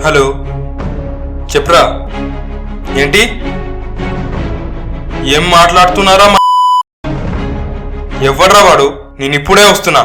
Hello, చెప్పరా. ఏంటి ఏం మాట్లాడుతున్నారా? ఎవడ్రా వాడు? నేను ఇప్పుడే వస్తున్నా.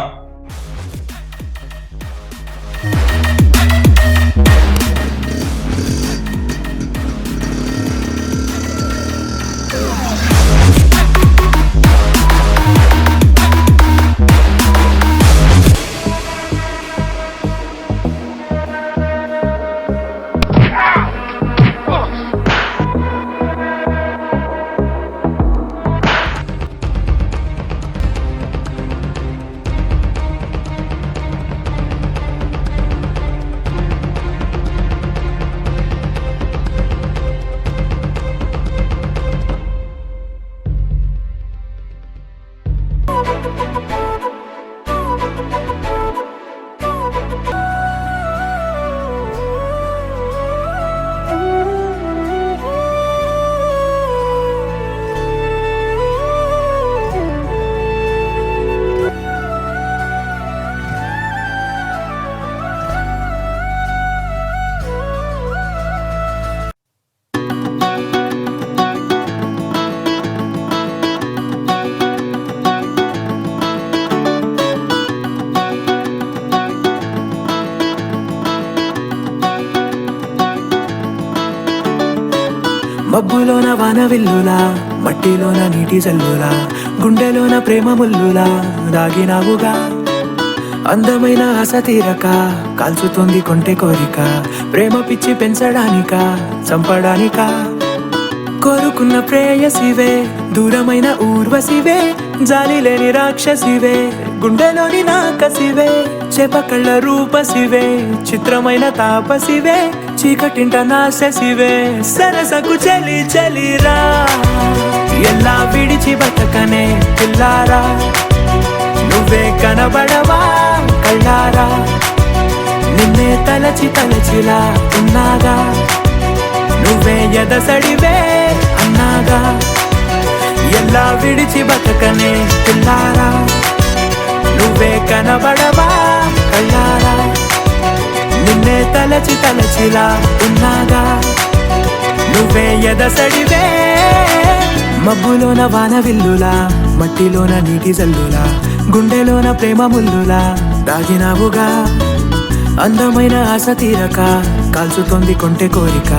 మబ్బులోన వానవిల్లులా, మట్టిలోన నీటి జల్లులా, గుండెలోన ప్రేమ ముల్లులా దాగినావుగా. అందమైన ఆశ తీరక కాల్చుతోంది కొంటె కోరిక, ప్రేమ పిచ్చి పెంచడానిక చంపడానిక. కోరుకున్న ప్రేయసివే, దూరమైన ఊర్వశివే, జాలి లేని రాక్షసివే, గుండెలోని నాకసివే, చేపకళ్ళ రూపసివే, చిత్రమైన తాపసివే, చీకటింట నాశసివే, సరసకు చలి చలిరా. ఎలా విడిచి బతకనే పిల్లారా, నువ్వే కనబడవా కళ్ళారా, నిన్నే తలచి తలచిలా ఉన్నాగా, నువ్వే ఎదసడివే అన్నాగా. ఎలా విడిచి బతకనే పిల్లారా, నువ్వే కనబడవా కళ్ళారా, నిన్నే తలచి తలచిలా ఉన్నాగా, నువ్వే ఎదసడివే. మబ్బులోన వానవిల్లులా, మట్టిలోన నీటి జల్లులా, గుండెలోన ప్రేమ ముల్లులా దాగినావుగా. అందమైన ఆశ తీరక కాల్చుతోంది కొంటె కోరిక,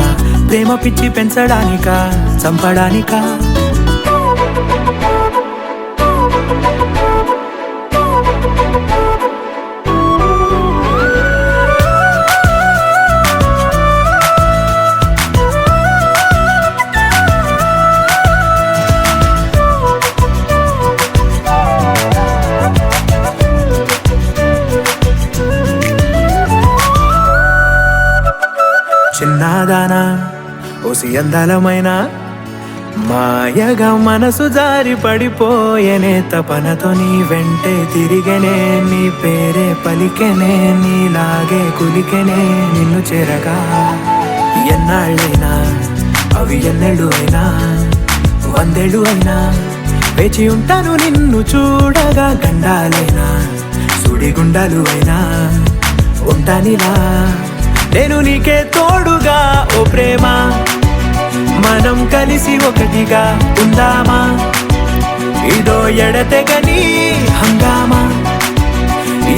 ప్రేమ పిచ్చి పెంచడానిక చంపడానిక. చిన్నదానా ఓసి అందలమైన మాయగా మనసు జారి పడిపోయేనే, తపనతో నీ వెంటే తిరిగేనే, నీ పేరే పలికెనే, నీలాగే కులికెనే నిన్ను చేరగా. ఎన్నాళ్ళైనా అవి ఎన్నెళ్ళు అయినా, 100 ఏళ్ళు అయినా వేచి ఉంటాను నిన్ను చూడగా. గండాలైనా సుడిగుండాలు అయినా ఉంటానిలా, నేను నీకే తోడుగా. ఓ ప్రేమ, మనం కలిసి ఒకటిగా ఉందామా, ఇదో ఎడతెగని హంగామా.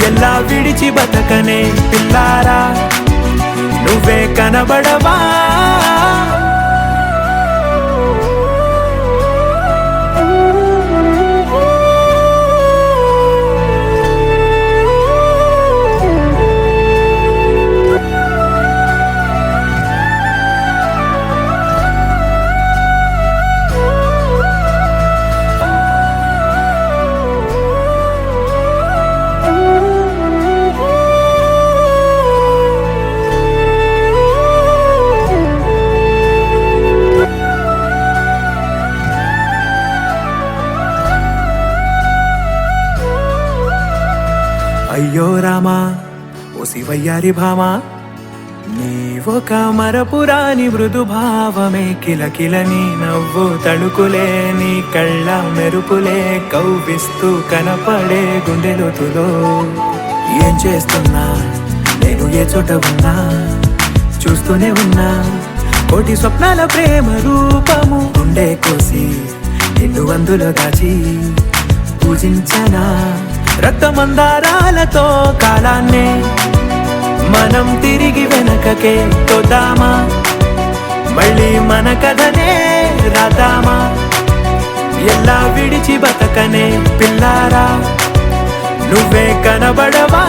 ఎలా విడిచి బతకనే పిల్లారా, నువ్వే కనబడవా. అయ్యో రామా ఓ శివయ్యారి భామా, నీవొక మరపురాని మృదు భావమే, కిలకిలని నవ్వు తళుకులే, నీ కళ్ళ మెరుపులే కవ్విస్తూ కనపడే గుండెలోతులో. ఏం చేస్తున్నా నేను ఏ చోట ఉన్నా, చూస్తూనే ఉన్నా కోటి స్వప్నాల ప్రేమ రూపము గుండె కోసి నిన్ను అందులో దాచి పూజించనా రక్తమందారాలతో కాలాన్నే మనం తిరిగి వెనకకే తోదామా మళ్ళీ మన కథనే రాదామా ఎలా విడిచి బతకనే పిల్లారా నువ్వే కనబడవా